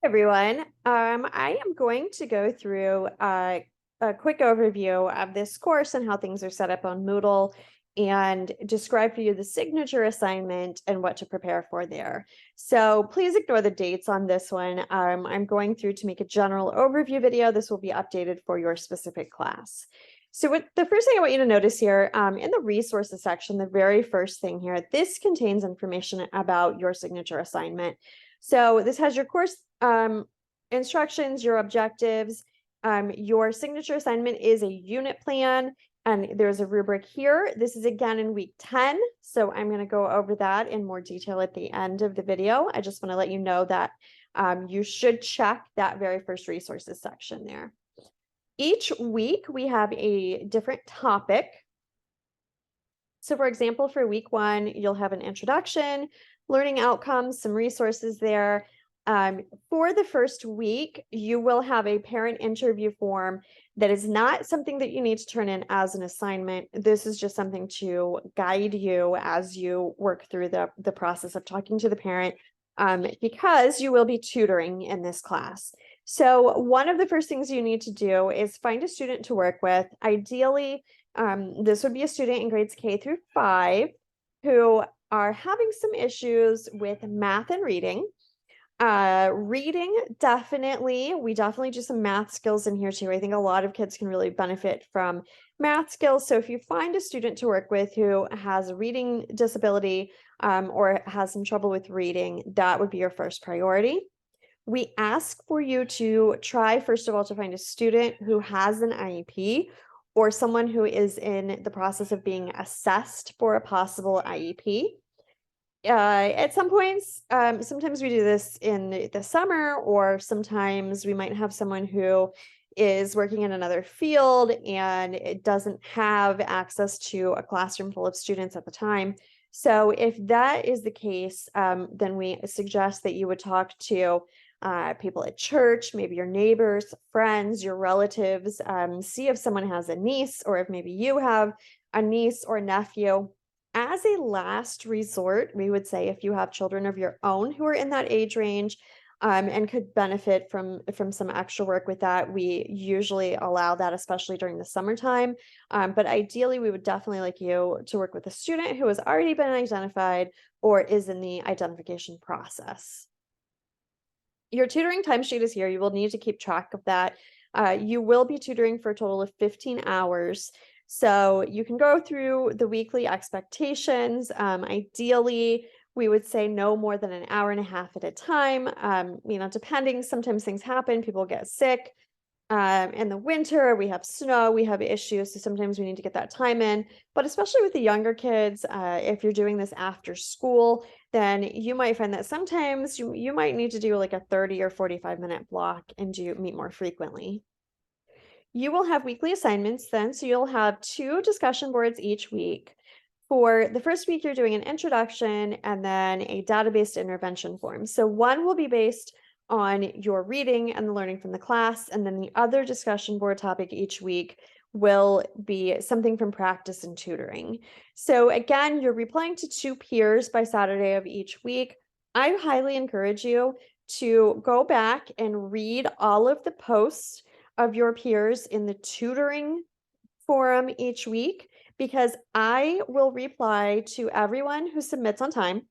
Everyone. I am going to go through a quick overview of this course and how things are set up on Moodle and describe for you the signature assignment and what to prepare for there. So please ignore the dates on this one. I'm going through to make a general overview video. This will be updated for your specific class. So the first thing I want you to notice here in the resources section, the very first thing here, this contains information about your signature assignment. So this has your course instructions, your objectives. Your signature assignment is a unit plan, and there's a rubric here. This is again in week 10. So I'm going to go over that in more detail at the end of the video. I just want to let you know that you should check that very first resources section there. Each week we have a different topic. So for example, for week 1, you'll have an introduction, learning outcomes, some resources there. For the first week, you will have a parent interview form that is not something that you need to turn in as an assignment. This is just something to guide you as you work through the process of talking to the parent, because you will be tutoring in this class. So one of the first things you need to do is find a student to work with. Ideally, this would be a student in grades K through 5 who are having some issues with math and reading. Reading, we definitely do some math skills in here too. I think a lot of kids can really benefit from math skills. So if you find a student to work with who has a reading disability or has some trouble with reading, that would be your first priority. We ask for you to try, first of all, to find a student who has an IEP or someone who is in the process of being assessed for a possible IEP. At some points, sometimes we do this in the summer, or sometimes we might have someone who is working in another field and it doesn't have access to a classroom full of students at the time. So if that is the case, then we suggest that you would talk to people at church, maybe your neighbors, friends, your relatives, see if someone has a niece or if maybe you have a niece or nephew. As a last resort, we would say if you have children of your own who are in that age range and could benefit from some extra work with that, we usually allow that, especially during the summertime. But ideally, we would definitely like you to work with a student who has already been identified or is in the identification process. Your tutoring timesheet is here. You will need to keep track of that. You will be tutoring for a total of 15 hours. So you can go through the weekly expectations. Ideally, we would say no more than an hour and a half at a time. Depending, sometimes things happen, people get sick. In the winter, we have snow, we have issues, so sometimes we need to get that time in. But especially with the younger kids, if you're doing this after school, then you might find that sometimes you might need to do like a 30 or 45-minute block and meet more frequently. You will have weekly assignments then, so you'll have 2 discussion boards each week. For the first week, you're doing an introduction and then a data-based intervention form. So one will be based on your reading and the learning from the class, and then the other discussion board topic each week will be something from practice and tutoring. So again, you're replying to 2 peers by Saturday of each week. I highly encourage you to go back and read all of the posts of your peers in the tutoring forum each week, because I will reply to everyone who submits on time.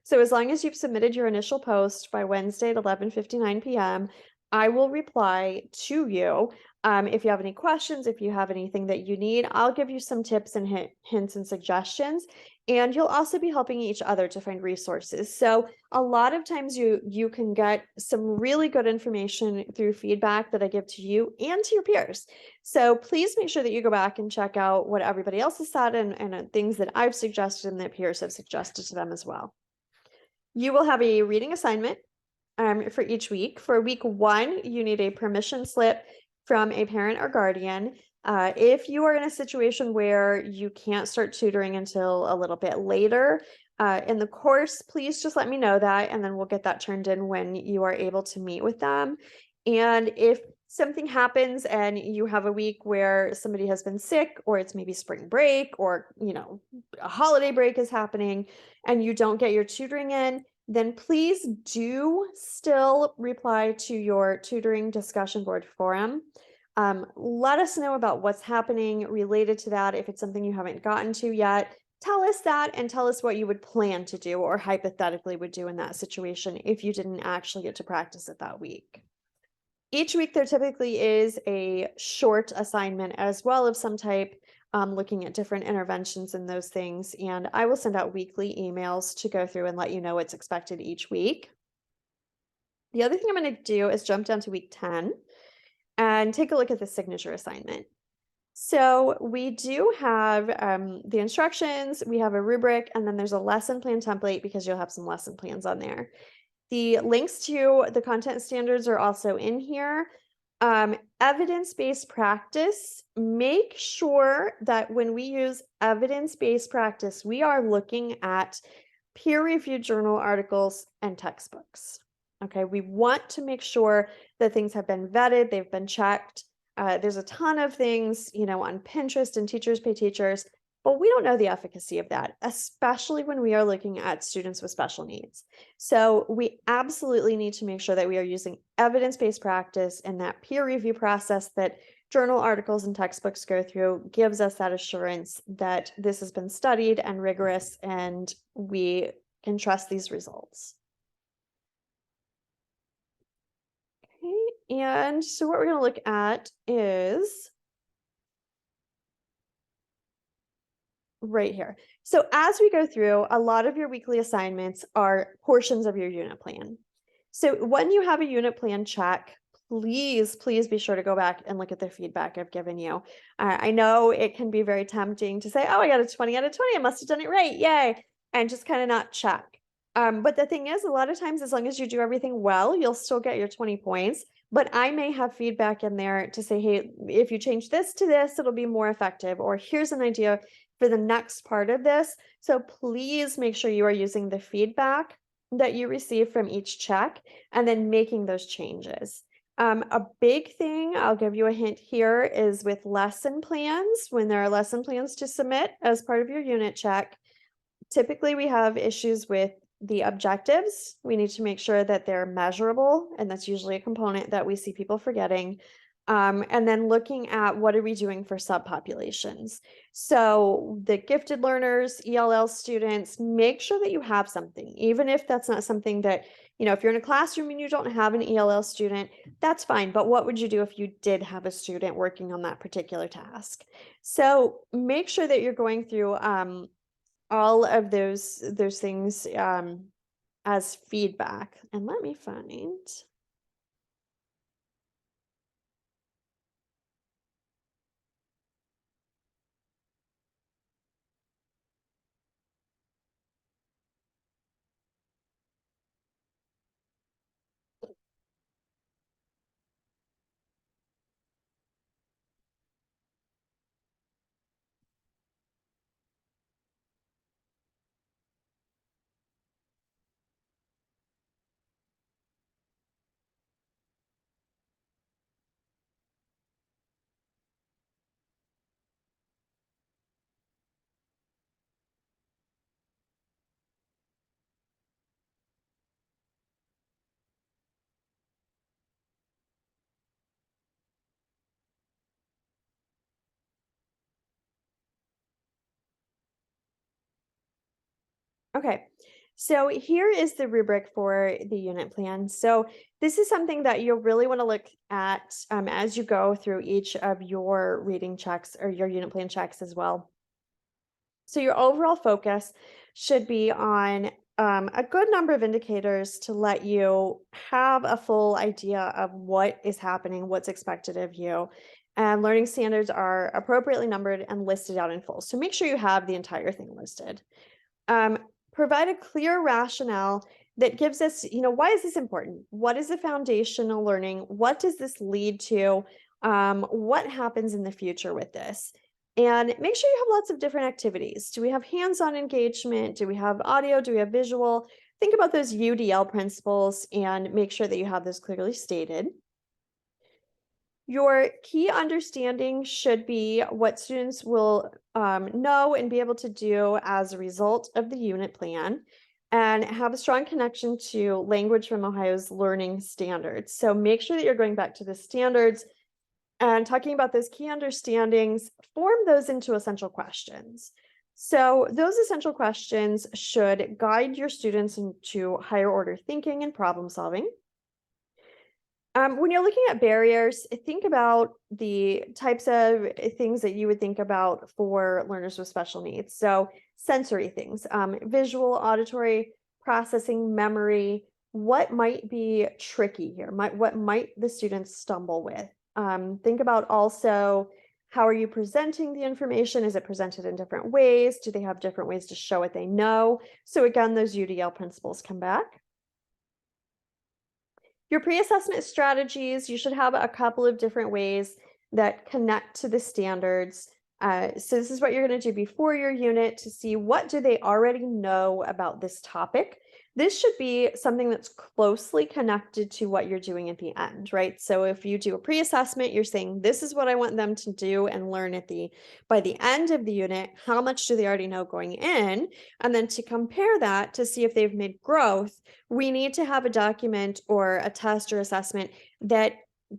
So as long as you've submitted your initial post by Wednesday at 11:59 p.m., I will reply to you. If you have any questions, if you have anything that you need, I'll give you some tips and hints and suggestions. And you'll also be helping each other to find resources. So a lot of times you can get some really good information through feedback that I give to you and to your peers. So please make sure that you go back and check out what everybody else has said and things that I've suggested and that peers have suggested to them as well. You will have a reading assignment for each week. For week 1, you need a permission slip from a parent or guardian. If you are in a situation where you can't start tutoring until a little bit later in the course, please just let me know that, and then we'll get that turned in when you are able to meet with them. And if something happens and you have a week where somebody has been sick, or it's maybe spring break, or a holiday break is happening and you don't get your tutoring in, then please do still reply to your tutoring discussion board forum. Let us know about what's happening related to that. If it's something you haven't gotten to yet, tell us that and tell us what you would plan to do or hypothetically would do in that situation if you didn't actually get to practice it that week. Each week there typically is a short assignment as well of some type, looking at different interventions and those things. And I will send out weekly emails to go through and let you know what's expected each week. The other thing I'm going to do is jump down to week 10 and take a look at the signature assignment. So we do have the instructions, we have a rubric, and then there's a lesson plan template because you'll have some lesson plans on there. The links to the content standards are also in here. Evidence-based practice, make sure that when we use evidence-based practice, we are looking at peer-reviewed journal articles and textbooks. Okay, we want to make sure that things have been vetted, they've been checked. There's a ton of things, on Pinterest and Teachers Pay Teachers, but we don't know the efficacy of that, especially when we are looking at students with special needs. So we absolutely need to make sure that we are using evidence-based practice, and that peer review process that journal articles and textbooks go through gives us that assurance that this has been studied and rigorous and we can trust these results. Okay, and so what we're going to look at is right here. So as we go through, a lot of your weekly assignments are portions of your unit plan. So when you have a unit plan check, please be sure to go back and look at the feedback I've given you. I know it can be very tempting to say, oh, I got a 20 out of 20. I must have done it right. Yay. And just kind of not check. But the thing is, a lot of times, as long as you do everything well, you'll still get your 20 points. But I may have feedback in there to say, hey, if you change this to this, it'll be more effective. Or here's an idea for the next part of this. So please make sure you are using the feedback that you receive from each check and then making those changes. A big thing, I'll give you a hint here, is with lesson plans. When there are lesson plans to submit as part of your unit check, typically we have issues with the objectives. We need to make sure that they're measurable, and that's usually a component that we see people forgetting. And then looking at what are we doing for subpopulations. So the gifted learners, ELL students, make sure that you have something, even if that's not something that, if you're in a classroom and you don't have an ELL student, that's fine. But what would you do if you did have a student working on that particular task? So make sure that you're going through all of those things as feedback. And let me find. Okay, so here is the rubric for the unit plan. So this is something that you'll really want to look at as you go through each of your reading checks or your unit plan checks as well. So your overall focus should be on a good number of indicators to let you have a full idea of what is happening, what's expected of you. And learning standards are appropriately numbered and listed out in full. So make sure you have the entire thing listed. Provide a clear rationale that gives us, why is this important? What is the foundational learning? What does this lead to? What happens in the future with this? And make sure you have lots of different activities. Do we have hands-on engagement? Do we have audio? Do we have visual? Think about those UDL principles and make sure that you have those clearly stated. Your key understanding should be what students will know and be able to do as a result of the unit plan. and have a strong connection to language from Ohio's learning standards. So make sure that you're going back to the standards and talking about those key understandings, form those into essential questions. So those essential questions should guide your students into higher order thinking and problem solving. When you're looking at barriers, think about the types of things that you would think about for learners with special needs. So sensory things, visual, auditory, processing, memory, what might be tricky here? What might the students stumble with? Think about also, how are you presenting the information? Is it presented in different ways? Do they have different ways to show what they know? So again, those UDL principles come back. Your pre-assessment strategies, you should have a couple of different ways that connect to the standards. So this is what you're going to do before your unit to see what do they already know about this topic. This should be something that's closely connected to what you're doing at the end, right? So if you do a pre-assessment, you're saying, this is what I want them to do and learn by the end of the unit. How much do they already know going in? And then to compare that to see if they've made growth, we need to have a document or a test or assessment that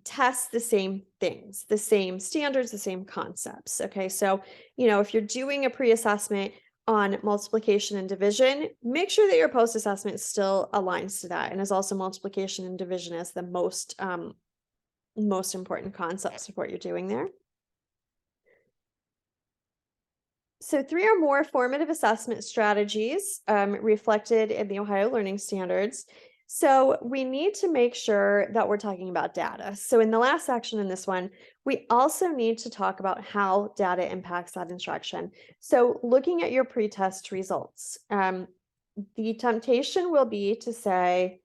tests the same things, the same standards, the same concepts. Okay, so, if you're doing a pre-assessment on multiplication and division, make sure that your post-assessment still aligns to that and is also multiplication and division as the most important concepts of what you're doing there. So 3 or more formative assessment strategies reflected in the Ohio Learning Standards. So we need to make sure that we're talking about data. So in the last section in this one, we also need to talk about how data impacts that instruction. So looking at your pretest results, the temptation will be to say,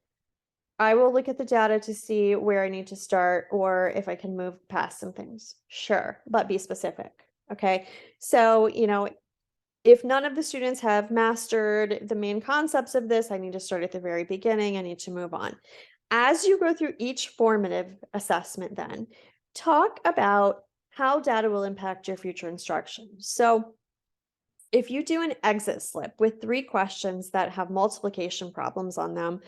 I will look at the data to see where I need to start or if I can move past some things. Sure, but be specific. Okay, so, if none of the students have mastered the main concepts of this, I need to start at the very beginning. I need to move on. As you go through each formative assessment, then talk about how data will impact your future instruction. So if you do an exit slip with 3 questions that have multiplication problems on them,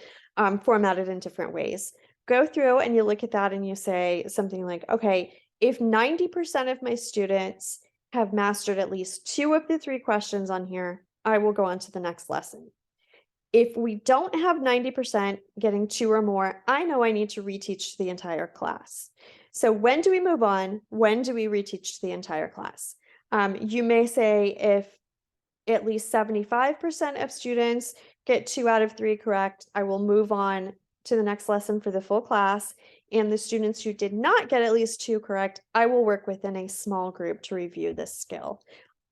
formatted in different ways, go through and you look at that and you say something like, okay, if 90% of my students have mastered at least 2 of the 3 questions on here, I will go on to the next lesson. If we don't have 90% getting 2 or more, I know I need to reteach the entire class. So when do we move on? When do we reteach the entire class? You may say if at least 75% of students get 2 out of 3 correct, I will move on to the next lesson for the full class. And the students who did not get at least 2 correct, I will work within a small group to review this skill.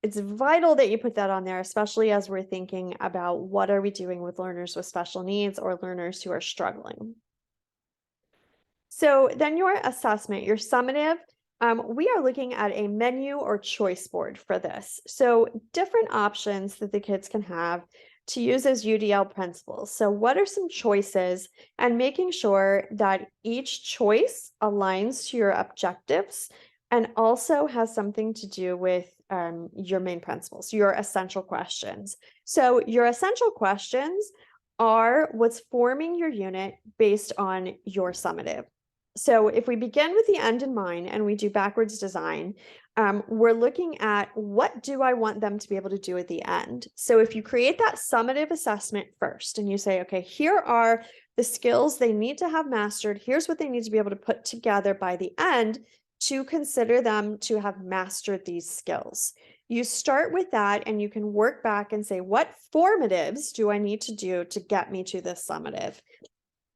It's vital that you put that on there, especially as we're thinking about what are we doing with learners with special needs or learners who are struggling. So then your assessment, your summative, we are looking at a menu or choice board for this. So different options that the kids can have to use as UDL principles. So what are some choices, and making sure that each choice aligns to your objectives and also has something to do with your main principles, your essential questions. So your essential questions are what's forming your unit based on your summative. So if we begin with the end in mind and we do backwards design, we're looking at what do I want them to be able to do at the end. So if you create that summative assessment first and you say, okay, here are the skills they need to have mastered. Here's what they need to be able to put together by the end to consider them to have mastered these skills. You start with that and you can work back and say, what formatives do I need to do to get me to this summative?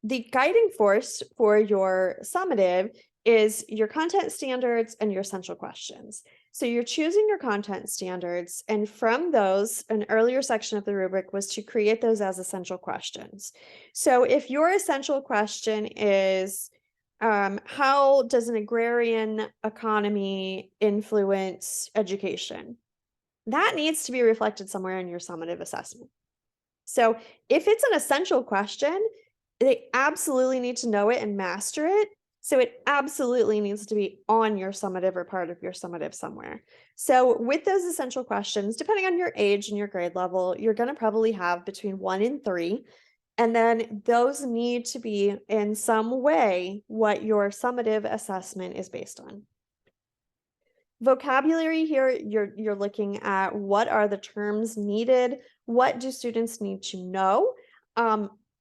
The guiding force for your summative is your content standards and your essential questions. So you're choosing your content standards, and from those, an earlier section of the rubric was to create those as essential questions. So if your essential question is, how does an agrarian economy influence education? That needs to be reflected somewhere in your summative assessment. So if it's an essential question, they absolutely need to know it and master it. So it absolutely needs to be on your summative or part of your summative somewhere. So with those essential questions, depending on your age and your grade level, you're going to probably have between 1 and 3. And then those need to be in some way what your summative assessment is based on. Vocabulary here, you're looking at what are the terms needed, what do students need to know.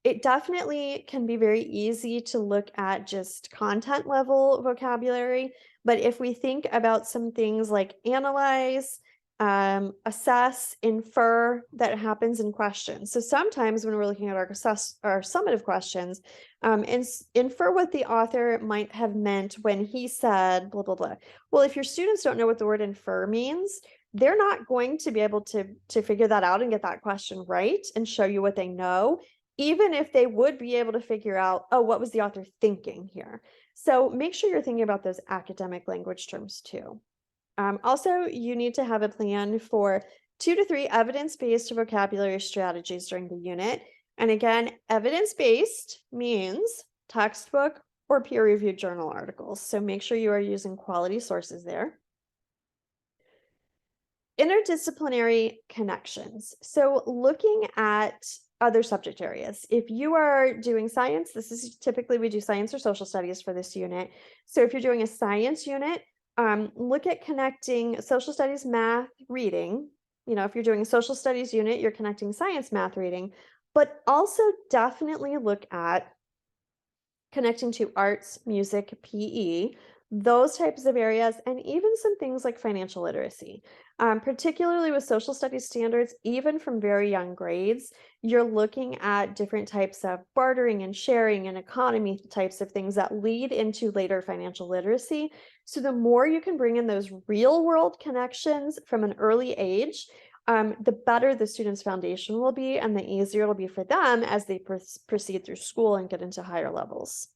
It definitely can be very easy to look at just content level vocabulary, but if we think about some things like analyze, assess, infer, that happens in questions. So sometimes when we're looking at our summative questions, infer what the author might have meant when he said blah blah blah. Well, if your students don't know what the word infer means, they're not going to be able to figure that out and get that question right and show you what they know, even if they would be able to figure out, oh, what was the author thinking here? So make sure you're thinking about those academic language terms too. Also, you need to have a plan for 2 to 3 evidence-based vocabulary strategies during the unit. And again, evidence-based means textbook or peer-reviewed journal articles. So make sure you are using quality sources there. Interdisciplinary connections. So looking at other subject areas. If you are doing science, this is typically we do science or social studies for this unit. So if you're doing a science unit, look at connecting social studies, math, reading. If you're doing a social studies unit, you're connecting science, math, reading, but also definitely look at connecting to arts, music, PE, those types of areas, and even some things like financial literacy. Particularly with social studies standards, even from very young grades, you're looking at different types of bartering and sharing and economy types of things that lead into later financial literacy. So the more you can bring in those real world connections from an early age, the better the student's foundation will be and the easier it'll be for them as they proceed through school and get into higher levels.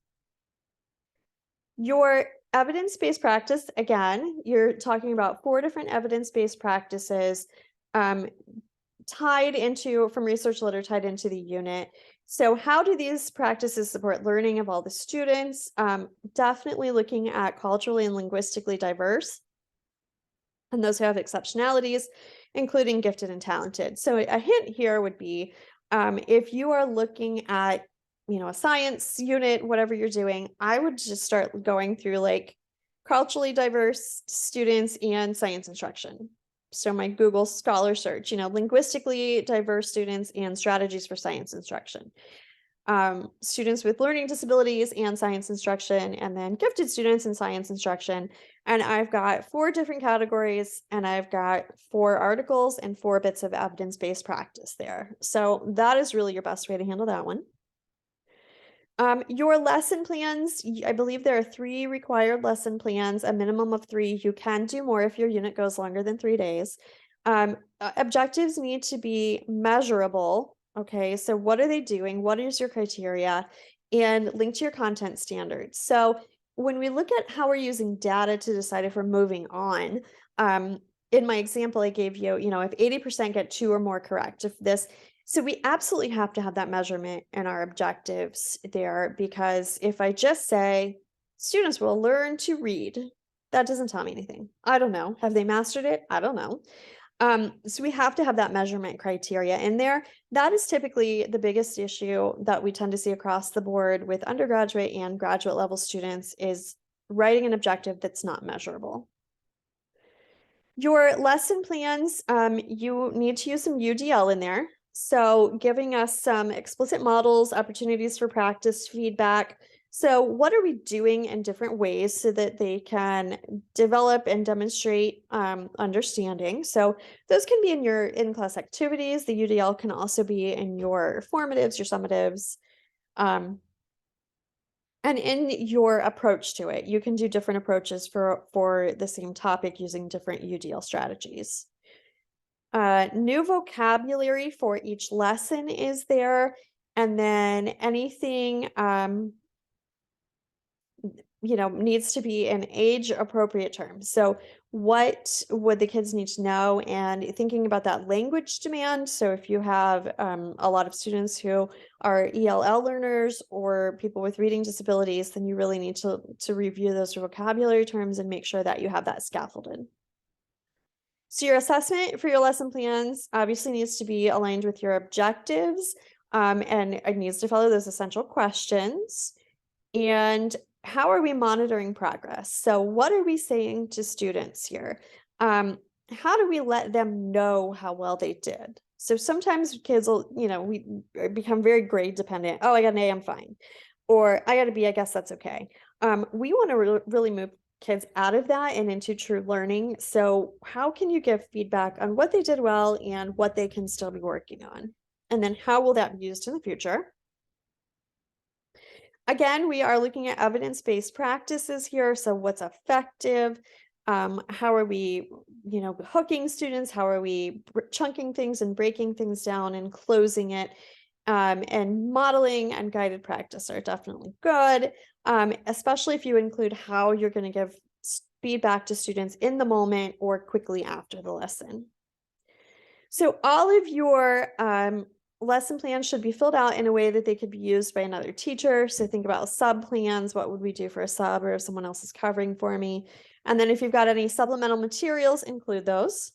Your evidence-based practice, again, you're talking about 4 different evidence-based practices tied into, from research literature, tied into the unit. So how do these practices support learning of all the students? Definitely looking at culturally and linguistically diverse and those who have exceptionalities, including gifted and talented. So a hint here would be if you are looking at, a science unit, whatever you're doing, I would just start going through like culturally diverse students and science instruction. So my Google Scholar search, linguistically diverse students and strategies for science instruction. Students with learning disabilities and science instruction, and then gifted students in science instruction. And I've got 4 different categories, and I've got 4 articles and 4 bits of evidence-based practice there. So that is really your best way to handle that one. Your lesson plans, I believe there are 3 required lesson plans, a minimum of 3. You can do more if your unit goes longer than 3 days. Objectives need to be measurable. Okay, so what are they doing? What is your criteria? And link to your content standards. So when we look at how we're using data to decide if we're moving on, in my example I gave you, if 80% get 2 or more correct, so we absolutely have to have that measurement in our objectives there, because if I just say students will learn to read, that doesn't tell me anything. I don't know. Have they mastered it? I don't know. So we have to have that measurement criteria in there. That is typically the biggest issue that we tend to see across the board with undergraduate and graduate level students, is writing an objective that's not measurable. Your lesson plans, you need to use some UDL in there. So giving us some explicit models, opportunities for practice, feedback. So what are we doing in different ways so that they can develop and demonstrate understanding? So those can be in your in-class activities. The UDL can also be in your formatives, your summatives, and in your approach to it. You can do different approaches for the same topic using different UDL strategies. New vocabulary for each lesson is there, and then anything needs to be in age appropriate terms. So what would the kids need to know, and thinking about that language demand. So if you have a lot of students who are ELL learners or people with reading disabilities, then you really need to review those vocabulary terms and make sure that you have that scaffolded. So your assessment for your lesson plans obviously needs to be aligned with your objectives, and it needs to follow those essential questions. And how are we monitoring progress? So what are we saying to students here? How do we let them know how well they did? So sometimes kids will, we become very grade dependent. Oh, I got an A, I'm fine. Or I got a B, I guess that's okay. We want to really move kids out of that and into true learning. So how can you give feedback on what they did well and what they can still be working on? And then how will that be used in the future? Again, we are looking at evidence-based practices here. So what's effective? How are we, hooking students? How are we chunking things and breaking things down and closing it? And modeling and guided practice are definitely good, especially if you include how you're going to give feedback to students in the moment or quickly after the lesson. So all of your lesson plans should be filled out in a way that they could be used by another teacher. So think about sub plans. What would we do for a sub, or if someone else is covering for me? And then if you've got any supplemental materials, include those.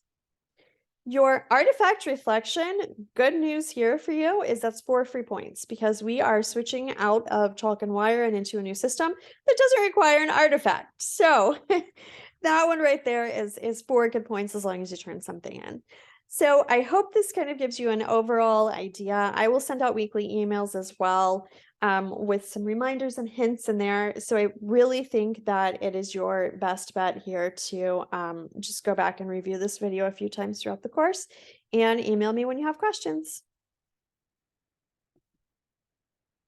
Your artifact reflection, good news here for you is that's 4 free points, because we are switching out of chalk and wire and into a new system that doesn't require an artifact. So that one right there is 4 good points as long as you turn something in. So I hope this kind of gives you an overall idea. I will send out weekly emails as well, with some reminders and hints in there. So I really think that it is your best bet here to just go back and review this video a few times throughout the course and email me when you have questions.